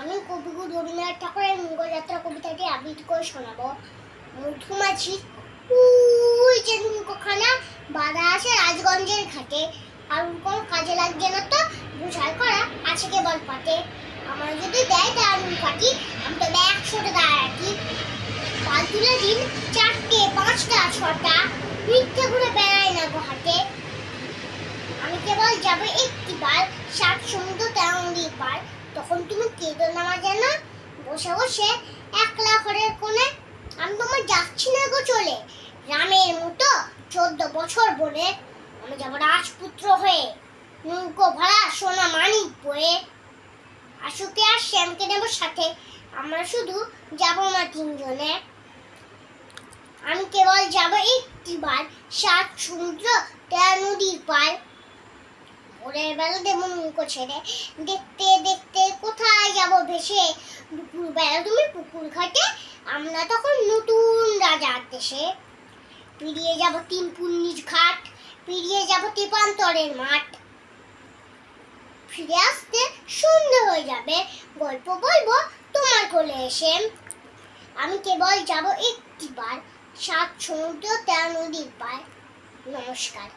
আমি কবিগুরু রবীন্দ্রনাথ ঠাকুরের মঙ্গলযাত্রা কবিতাটি আবৃত্তি করে শোনাবো। মধুমাছি ওই যে নৌকোখানা বাঁধা আছে রাজগঞ্জের ঘাটে, আর কোন কাজে লাগছে না তো, বোঝাই করা আছে কেবল পাটে। আমার যদি দেয় দারুণ কাটি, আমি তবে 100 টাকা রাখি। পাল তুলে দিন 4টে 5টা 6টা, মিথ্যে ঘুরে বেড়াই না গো হাটে। আমি কেবল যাবো একটিবার 7 সমুদ্র 13 নদীর পার। তখন তুমি কেঁদো না মা যেন, বসে বসে একলা ঘরের কোণে। আমি তোমার যাচ্ছি না গো চলে, রামের মতো 14 বছর বনে। আমি যাবো রাজপুত্র হয়ে, নৌকো ভরা সোনা মানিক বয়ে। আশুকে আর শ্যামকে নেবো সাথে, আমরা শুধু যাবো মা 3 জনে। আমি কেবল যাবো একটিবার 7 সমুদ্র 13 নদীর পার। ভোরের বেলা দেবো নৌকো ছেড়ে, দেখতে দেখতে কোথায় যাবো ভেসে। দুপুর বেলা তুমি পুকুর ঘাটে, আমরা তখন নতুন রাজার দেশে। পেরিয়ে যাবো 3 পুণ্যির ঘাট, পেরিয়ে যাবো তেপান্তরের মাঠ। ফিরে আসতে সন্ধ্যে হয়ে যাবে, গল্প বলবো তোমার কোলে এসে। আমি কেবল যাবো একটিবার 7 সমুদ্র 13 নদীর পার। নমস্কার।